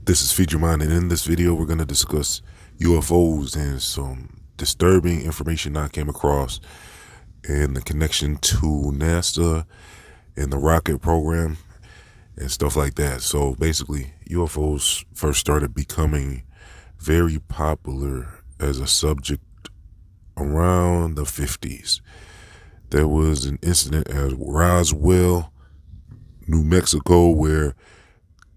This is Feature Mind, and in this video we're going to discuss UFOs and some disturbing information I came across and the connection to NASA and the rocket program and stuff like that. So basically, UFOs first started becoming very popular as a subject around the 50s. There was an incident at Roswell, New Mexico, where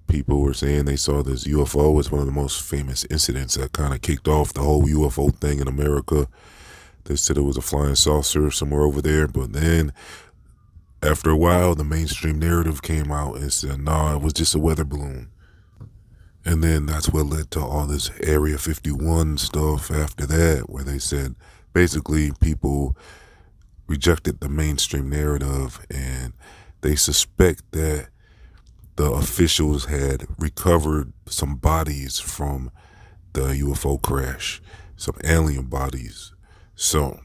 people were saying they saw this UFO. It's one of the most famous incidents that kind of kicked off the whole UFO thing in America. They said it was a flying saucer somewhere over there, but then after a while, the mainstream narrative came out and said, no, it was just a weather balloon. And then that's what led to all this Area 51 stuff after that, where they said basically people rejected the mainstream narrative and they suspect that the officials had recovered some bodies from the UFO crash, some alien bodies. So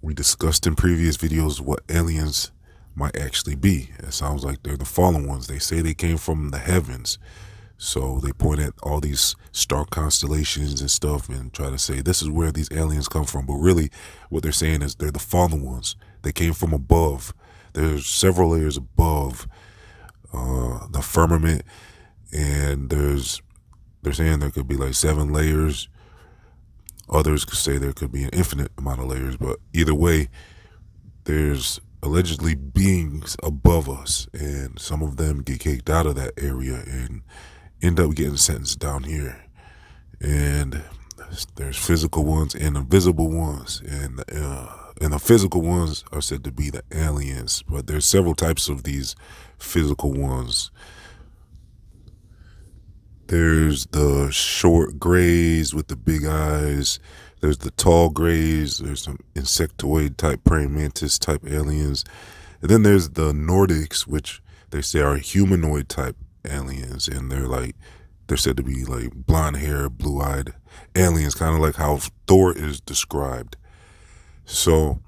we discussed in previous videos what aliens might actually be. It sounds like they're the fallen ones. They say they came from the heavens. So they point at all these star constellations and stuff and try to say this is where these aliens come from. But really what they're saying is they're the fallen ones. They came from above. There's several layers above the firmament, and they're saying there could be like 7 layers. Others could say there could be an infinite amount of layers, but either way, there's allegedly beings above us, and some of them get kicked out of that area and end up getting sentenced down here. And there's physical ones and invisible ones, and the physical ones are said to be the aliens, but there's several types of these physical ones. There's the short grays with the big eyes. There's the tall grays. There's some insectoid type praying mantis type aliens. And then there's the Nordics, which they say are humanoid type aliens. And they're said to be like blonde hair, blue eyed aliens, kind of like how Thor is described. So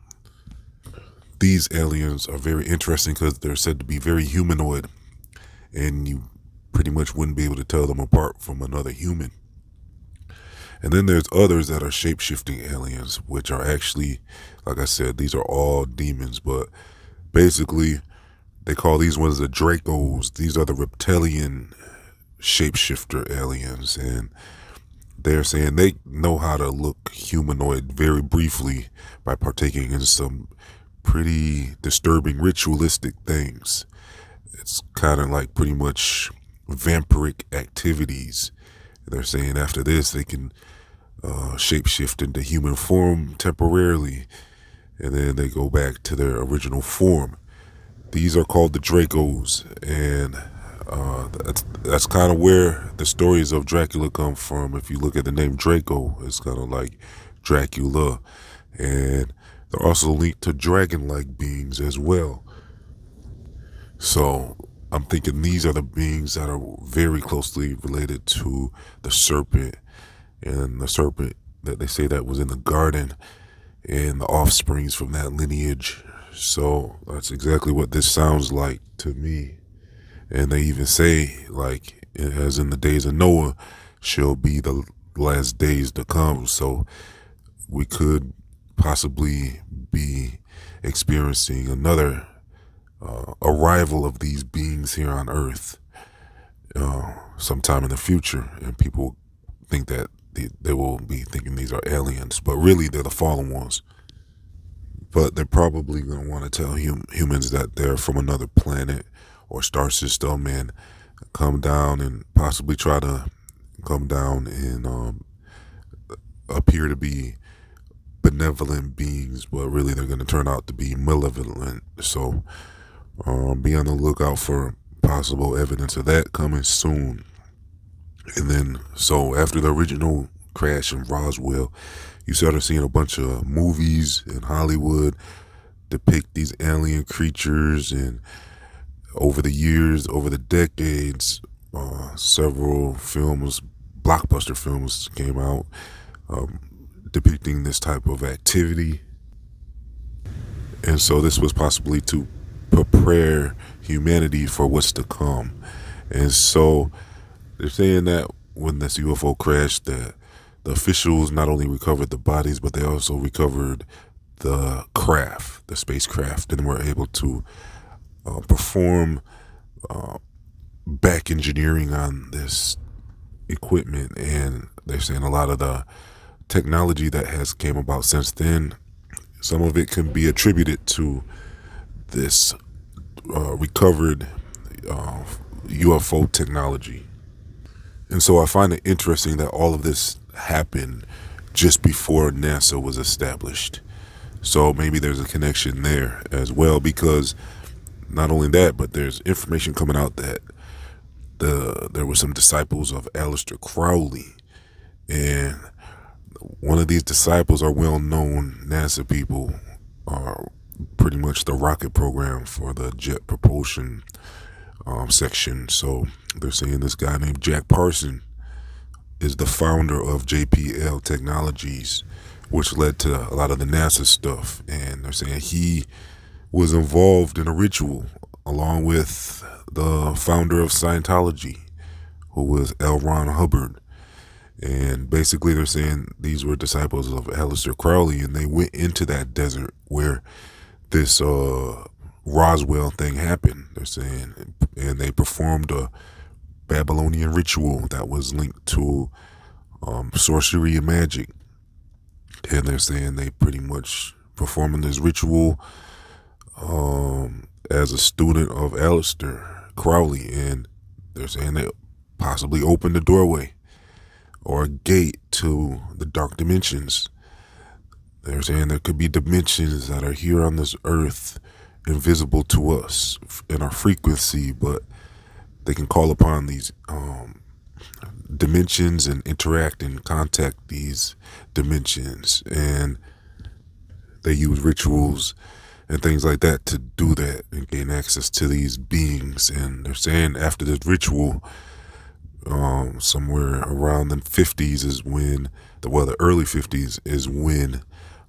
these aliens are very interesting because they're said to be very humanoid, and you pretty much wouldn't be able to tell them apart from another human. And then there's others that are shape-shifting aliens, which are actually, like I said, these are all demons, but basically they call these ones the Dracos. These are the reptilian shapeshifter aliens, and they're saying they know how to look humanoid very briefly by partaking in some pretty disturbing ritualistic things. It's kind of like pretty much vampiric activities. They're saying after this they can shapeshift into human form temporarily, and then they go back to their original form. These are called the Dracos, and that's kind of where the stories of Dracula come from. If you look at the name Draco, it's kind of like Dracula, and they're also linked to dragon-like beings as well. So I'm thinking these are the beings that are very closely related to the serpent, and the serpent that they say that was in the garden, and the offsprings from that lineage. So that's exactly what this sounds like to me. And they even say, like, as in the days of Noah shall be the last days to come. So we could possibly be experiencing another arrival of these beings here on Earth sometime in the future, and people think that they will be thinking these are aliens, but really they're the fallen ones. But they're probably going to want to tell humans that they're from another planet or star system and come down and possibly try to come down and appear to be benevolent beings, but really they're going to turn out to be malevolent. So be on the lookout for possible evidence of that coming soon. And then, so after the original crash in Roswell, you started seeing a bunch of movies in Hollywood depict these alien creatures, and over the years, over the decades, several films, blockbuster films came out depicting this type of activity. And so this was possibly to prepare humanity for what's to come. And so they're saying that when this UFO crashed, that the officials not only recovered the bodies, but they also recovered the craft, the spacecraft, and were able to perform back engineering on this equipment. And they're saying a lot of the technology that has came about since then, some of it can be attributed to this recovered UFO technology. And so I find it interesting that all of this happened just before NASA was established. So maybe there's a connection there as well, because not only that, but there's information coming out that there were some disciples of Aleister Crowley, and one of these disciples are well-known NASA people, are pretty much the rocket program for the jet propulsion section. So they're saying this guy named Jack Parson is the founder of JPL Technologies, which led to a lot of the NASA stuff. And they're saying he was involved in a ritual along with the founder of Scientology, who was L. Ron Hubbard. And basically they're saying these were disciples of Aleister Crowley, and they went into that desert where this Roswell thing happened, they're saying, and they performed a Babylonian ritual that was linked to sorcery and magic. And they're saying they pretty much performing this ritual as a student of Aleister Crowley, and they're saying they possibly opened the doorway or a gate to the dark dimensions. They're saying there could be dimensions that are here on this earth, invisible to us in our frequency, but they can call upon these dimensions and interact and contact these dimensions. And they use rituals and things like that to do that and gain access to these beings. And they're saying after this ritual, somewhere around the 50s is when, the early 50s is when,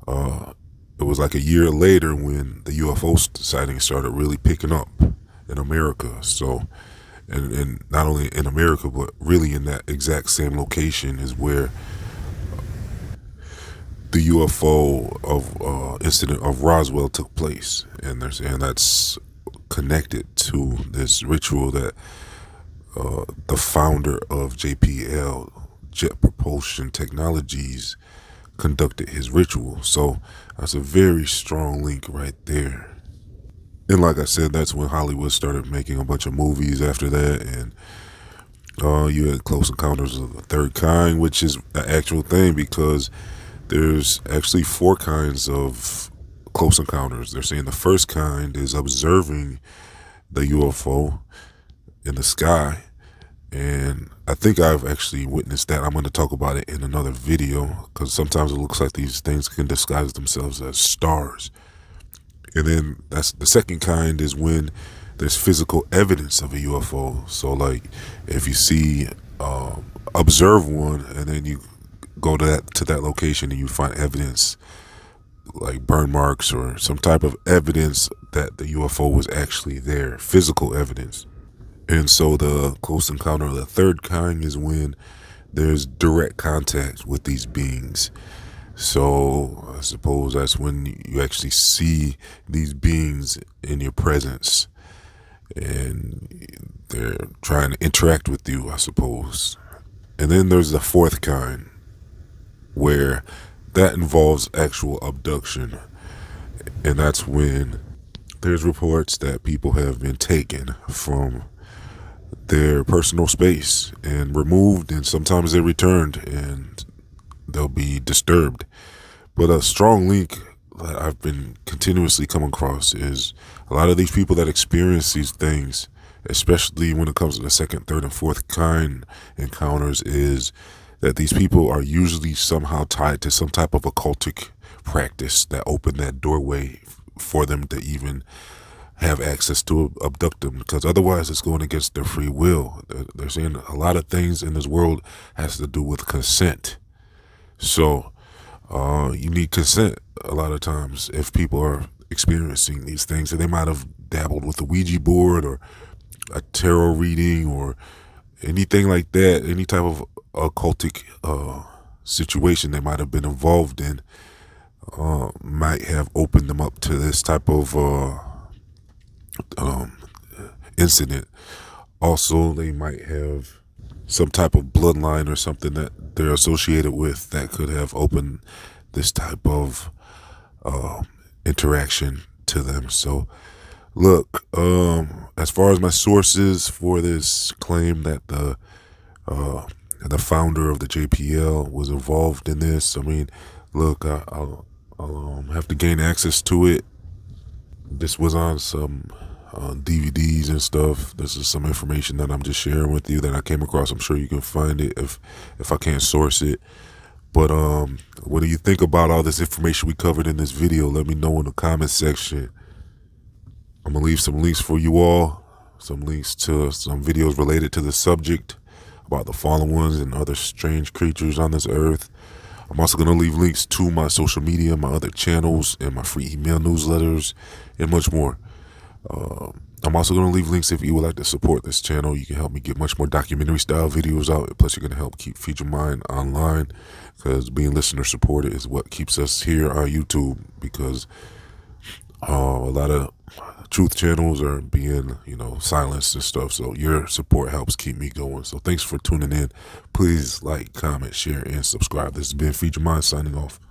it was like a year later when the UFO sightings started really picking up in America. So, and not only in America, but really in that exact same location is where the UFO incident of Roswell took place. And they're saying that's connected to this ritual that the founder of JPL, Jet Propulsion Technologies, conducted his ritual. So that's a very strong link right there. And like I said, that's when Hollywood started making a bunch of movies after that. And you had Close Encounters of the Third Kind, which is an actual thing, because there's actually 4 kinds of close encounters. They're saying the first kind is observing the UFO in the sky. And I think I've actually witnessed that. I'm going to talk about it in another video, because sometimes it looks like these things can disguise themselves as stars. And then that's the second kind, is when there's physical evidence of a UFO. So like if you see, observe one, and then you go to that location and you find evidence like burn marks or some type of evidence that the UFO was actually there, physical evidence. And so the close encounter of the third kind is when there's direct contact with these beings. So I suppose that's when you actually see these beings in your presence and they're trying to interact with you, I suppose. And then there's the fourth kind, where that involves actual abduction. And that's when there's reports that people have been taken from their personal space and removed, and sometimes they're returned and they'll be disturbed. But a strong link that I've been continuously coming across is a lot of these people that experience these things, especially when it comes to the second, third, and fourth kind encounters, is that these people are usually somehow tied to some type of occultic practice that opened that doorway for them to even have access to abduct them, because otherwise it's going against their free will. They're saying a lot of things in this world has to do with consent. So you need consent a lot of times if people are experiencing these things. And they might have dabbled with a Ouija board or a tarot reading or anything like that, any type of occultic situation they might have been involved in might have opened them up to this type of incident. Also, they might have some type of bloodline or something that they're associated with that could have opened this type of interaction to them. So look, as far as my sources for this claim that the founder of the JPL was involved in this, I mean, look, I'll have to gain access to it. This was on some DVDs and stuff. This is some information that I'm just sharing with you that I came across. I'm sure you can find it if I can't source it. But what do you think about all this information we covered in this video? Let me know in the comment section. I'm gonna leave some links for you all, some links to some videos related to the subject about the fallen ones and other strange creatures on this earth. I'm also going to leave links to my social media, my other channels, and my free email newsletters, and much more. I'm also going to leave links if you would like to support this channel. You can help me get much more documentary style videos out. Plus, you're going to help keep Feed Your Mind online, because being listener supported is what keeps us here on YouTube, because a lot of truth channels are being, silenced and stuff. So your support helps keep me going. So thanks for tuning in. Please like, comment, share, and subscribe. This has been Feed Your Mind signing off.